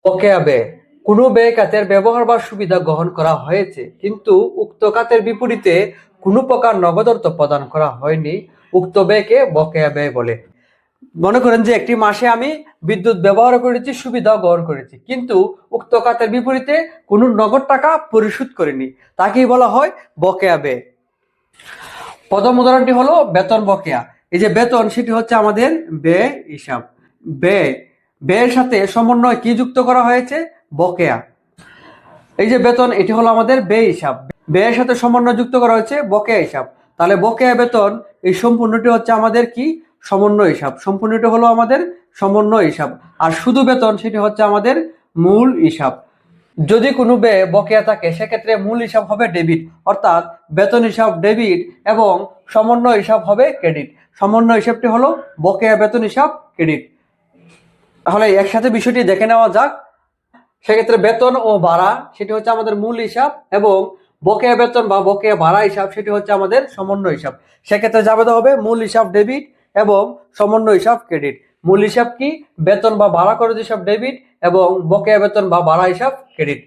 বকেয়া ব্যয় কোনো ব্যয় খাতের ব্যবহার বা সুবিধা গ্রহণ করা হয়েছে কিন্তু উক্ত খাতের বিপরীতে কোনো প্রকার নগদ অর্থ প্রদান করা হয়নি, উক্ত ব্যয়কে বকেয়া ব্যয় বলে। মনে করেন যে একটি মাসে আমি বিদ্যুৎ ব্যবহার করেছি, সুবিধা গ্রহণ করেছি, কিন্তু উক্ত খাতের বিপরীতে কোনো নগদ টাকা পরিশোধ করিনি, তাকেই বলা হয় বকেয়া ব্যয়। প্রথম উদাহরণটি হলো বেতন বকেয়া। এই যে বেতন, সেটি হচ্ছে আমাদের ব্যয় হিসাব। ব্যয়ের সাথে সমন্বয় কি যুক্ত করা হয়েছে? বকেয়া। এই যে বেতন, এটি হলো আমাদের ব্যয় হিসাব, ব্যয়ের সাথে সমন্বয় যুক্ত করা হয়েছে বকেয়া হিসাব। তাহলে বকেয়া বেতন, এই সম্পূর্ণটি হচ্ছে আমাদের কি? সমন্বয় হিসাব। সম্পূর্ণটি হলো আমাদের সমন্বয় হিসাব। আর শুধু বেতন, সেটি হচ্ছে আমাদের মূল হিসাব। যদি কোনো ব্যয় বকেয়া থাকে সেক্ষেত্রে মূল হিসাব হবে ডেবিট, অর্থাৎ বেতন হিসাব ডেবিট এবং সমন্বয় হিসাব হবে ক্রেডিট। সমন্বয় হিসাবটি হলো বকেয়া বেতন হিসাব ক্রেডিট। তাহলে একসাথে বিষয়টি দেখে নেওয়া যাক। সেক্ষেত্রে বেতন ও ভাড়া, সেটি হচ্ছে আমাদের মূল হিসাব, এবং বকেয়া বেতন বা বকেয়া ভাড়া হিসাব, সেটি হচ্ছে আমাদের সমন্বয় হিসাব। সেক্ষেত্রে যাবে হবে মূল হিসাব ডেবিট এবং সমন্বয় হিসাব ক্রেডিট। মূল হিসাব কি? বেতন বা ভাড়া খরচ হিসাব ডেবিট এবং বকেয়া বেতন বা ভাড়া হিসাব ক্রেডিট।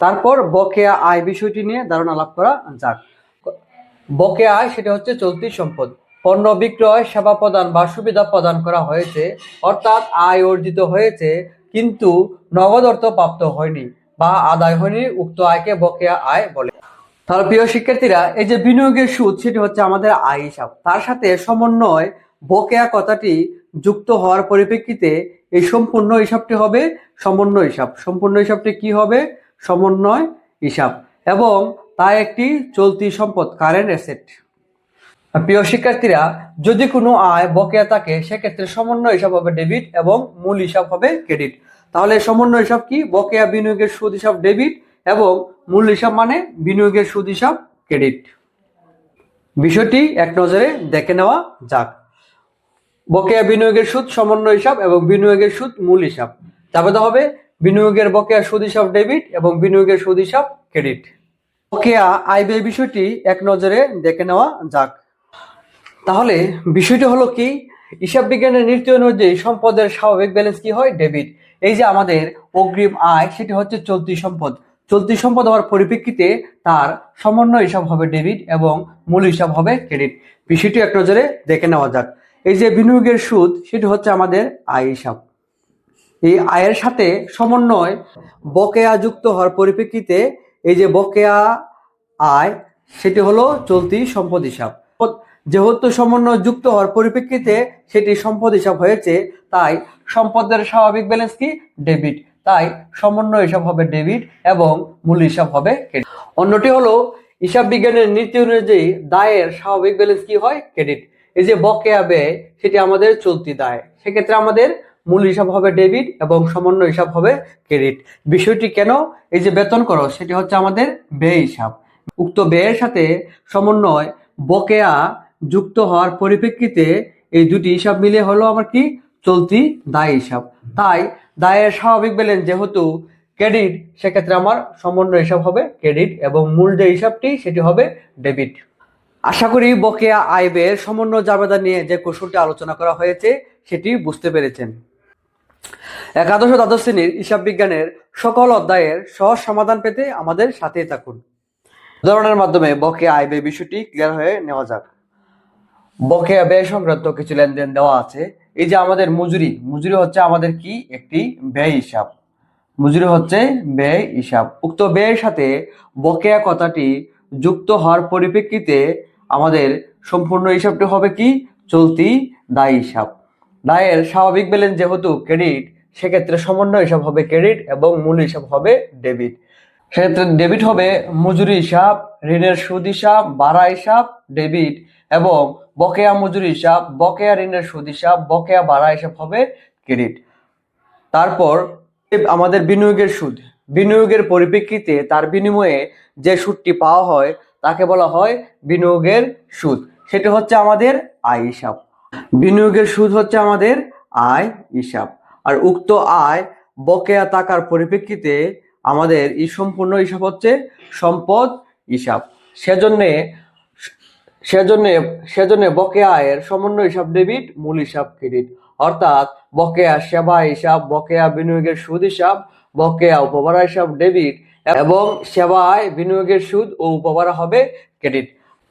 তারপর বকেয়া আয় বিষয়টি নিয়ে ধারণা লাভ করা যাক। বকেয়া আয় সেটা হচ্ছে চলতি সম্পদ। পণ্য বিক্রয়, সেবা প্রদান বা সুবিধা প্রদান করা হয়েছে, অর্থাৎ আয় অর্জিত হয়েছে কিন্তু নগদ অর্থ প্রাপ্ত হয়নি বা আদায় হয়নি, উক্ত আয়কে বকেয়া আয় বলে। তাহলে প্রিয় শিক্ষার্থীরা, এই যে বিনিয়োগের সুদ, সেটি হচ্ছে আমাদের আয় হিসাব। তার সাথে সমন্বয় বকেয়া কথাটি যুক্ত হওয়ার পরিপ্রেক্ষিতে এই সম্পূর্ণ হিসাবটি হবে সমন্বয় হিসাব। সম্পূর্ণ হিসাবটি কি হবে? সমন্বয় হিসাব, এবং তা একটি চলতি সম্পদ, কারেন্ট অ্যাসেট। প্রিয় শিক্ষার্থীরা, যদি কোনো আয় বকেয়া থাকে সেক্ষেত্রে সমন্বয় হিসাব হবে ডেবিট এবং মূল হিসাব হবে ক্রেডিট। তাহলে সমন্বয় হিসাব কি? বকেয়া বিনিয়োগের সুদ হিসাব ডেবিট এবং মূল হিসাব মানে বিনিয়োগের সুদ হিসাব ক্রেডিট। বিষয়টি এক নজরে দেখে নেওয়া যাক। বকেয়া বিনিয়োগের সুদ সমন্বয় হিসাব এবং বিনিয়োগের সুদ মূল হিসাব। তারপরে হবে বিনিয়োগের বকেয়া সুদ হিসাব ডেবিট এবং বিনিয়োগের সুদ হিসাব ক্রেডিট। বকেয়া আয় ব্যয় বিষয়টি এক নজরে দেখে নেওয়া যাক। তাহলে বিষয়টি হলো কি? হিসাব বিজ্ঞানের নীতি অনুযায়ী সম্পদের স্বাভাবিক ব্যালেন্স কি হয়? ডেবিট। এই যে আমাদের অগ্রিম আয়, সেটি হচ্ছে চলতি সম্পদ। চলতি সম্পদ হওয়ার পরিপ্রেক্ষিতে তার সমন্বয় হিসাব হবে ডেবিট এবং মূল হিসাব হবে ক্রেডিট। বিষয়টি এক নজরে দেখে নেওয়া যাক। এই যে বিনিয়োগের সুদ, সেটি হচ্ছে আমাদের আয় হিসাব। এই আয়ের সাথে সমন্বয় বকেয়া যুক্ত হওয়ার পরিপ্রেক্ষিতে এই যে বকেয়া আয়, সেটি হলো চলতি সম্পদ হিসাব। যেহেতু সমন্বয় যুক্ত হওয়ার পরিপ্রেক্ষিতে সেটি সম্পদ হিসাব হয়েছে, তাই সম্পদের স্বাভাবিক ব্যালেন্স কি? ডেবিট। তাই সমন্বয় হিসাব হবে ডেবিট এবং মূল হিসাব হবে ক্রেডিট। অন্যটি হলো হিসাব বিজ্ঞানের নীতি অনুযায়ী দায়ের স্বাভাবিক ব্যালেন্স কি হয়? ক্রেডিট। এই যে বকেয়া ব্যয়, সেটি আমাদের চলতি দায়, সেক্ষেত্রে আমাদের মূল হিসাব হবে ডেবিট এবং সমন্বয় হিসাব হবে ক্রেডিট। বিষয়টি কেন? এই যে বেতন খরচ, সেটি হচ্ছে আমাদের ব্যয় হিসাব। উক্ত ব্যয়ের সাথে সমন্বয় বকেয়া যুক্ত হওয়ার পরিপ্রেক্ষিতে এই দুটি হিসাব মিলে হলো আমার কি? চলতি দায় হিসাব। তাই দায়ের স্বাভাবিক ব্যালেন্স যেহেতু ক্রেডিট, সেক্ষেত্রে আমার সমন্বয় হিসাব হবে ক্রেডিট এবং মূল যে হিসাবটি, সেটি হবে ডেবিট। আশা করি বকেয়া আয় ব্যয়ের সমন্বয় জাবেদা নিয়ে যে কৌশলটি আলোচনা করা হয়েছে সেটি বুঝতে পেরেছেন। একাদশ ও দ্বাদশ শ্রেণীর হিসাব বিজ্ঞানের সকল অধ্যায়ের সহজ সমাধান পেতে আমাদের সাথেই থাকুন। উদাহরণের মাধ্যমে বকেয়া আয় ব্যয় বিষয়টি ক্লিয়ার হয়ে নেওয়া যাক। বকেয়া ব্যয় সংক্রান্ত কিছু লেনদেন দেওয়া আছে। এই যে আমাদের মজুরি হচ্ছে আমাদের কি? একটি ব্যয় হিসাব। মজুরি হচ্ছে ব্যয় হিসাব। উক্ত ব্যয়ের সাথে বকেয়া কথাটি যুক্ত হওয়ার পরিপ্রেক্ষিতে আমাদের সম্পূর্ণ হিসাবটি হবে কি? চলতি দায় হিসাব। দায়ের স্বাভাবিক ব্যালেন্স যেহেতু ক্রেডিট, সেক্ষেত্রে সমন্বয় হিসাব হবে ক্রেডিট এবং মূল হিসাব হবে ডেবিট। সেক্ষেত্রে ডেবিট হবে মজুরি হিসাব, ঋণের সুদ হিসাব, ভাড়া হিসাব ডেবিট, এবং বকেয়া মজুরি হিসাব, বকেয়া ঋণের সুদ হিসাব, বকেয়া ভাড়া হিসাব হবে ক্রেডিট। তারপর আমাদের বিনিয়োগের সুদ, বিনিয়োগের পরিপ্রেক্ষিতে তার বিনিময়ে যে সুদটি পাওয়া হয় তাকে বলা হয় বিনিয়োগের সুদ। সেটি হচ্ছে আমাদের আয় হিসাব। বিনিয়োগের সুদ হচ্ছে আমাদের আয় হিসাব। আর উক্ত আয় বকেয়া টাকার পরিপ্রেক্ষিতে আমাদের এই সম্পূর্ণ হিসাব হচ্ছে সম্পদ হিসাব। সেজন্য বকেয়া আয়ের সমন্বয় হিসাব ডেবিট, মূল হিসাব ক্রেডিট। অর্থাৎ বকেয়া সেবা হিসাব, বকেয়া বিনিয়োগের সুদ হিসাব, বকেয়া উপভাড়া হিসাব ডেবিট এবং সেবায় বিনিয়োগের সুদ ও উপভাড়া হবে ক্রেডিট।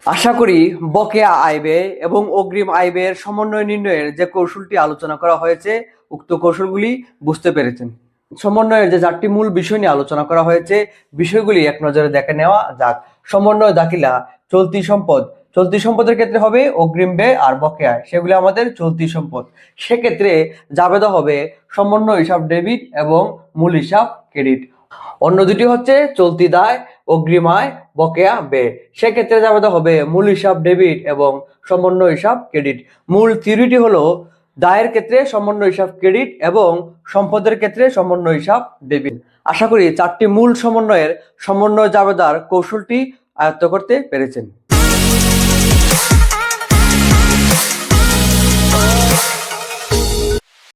আশা করি বকেয়া আয় ব্যয় এবং অগ্রিম আয় ব্যয়ের সমন্বয় নির্ণয়ের যে কৌশলটি আলোচনা করা হয়েছে, উক্ত কৌশলগুলি বুঝতে পেরেছেন। সমন্বয়ের যে 4টি মূল বিষয় নিয়ে আলোচনা করা হয়েছে, বিষয়গুলি এক নজরে দেখে নেওয়া যাক। সমন্বয় দাখিলা চলতি সম্পদ, চলতি সম্পদের ক্ষেত্রে হবে অগ্রিম ব্যয় আর বকেয়া, সেগুলি আমাদের চলতি সম্পদ। সেক্ষেত্রে জাবেদা হবে সমন্বয় হিসাব ডেবিট এবং মূল হিসাব ক্রেডিট। অন্য দুটি হচ্ছে চলতি দায়, অগ্রিম আয়, বকেয়া ব্যয়। সেক্ষেত্রে জাবেদা হবে মূল হিসাব ডেবিট এবং সমন্বয় হিসাব ক্রেডিট। মূল থিওরিটি হলো দায়ের ক্ষেত্রে সমন্বয় হিসাব ক্রেডিট এবং সম্পদের ক্ষেত্রে সমন্বয় হিসাব ডেবিট। আশা করি 4টি মূল সমন্বয়ের সমন্বয় জাবেদার কৌশলটি আয়ত্ত করতে পেরেছেন।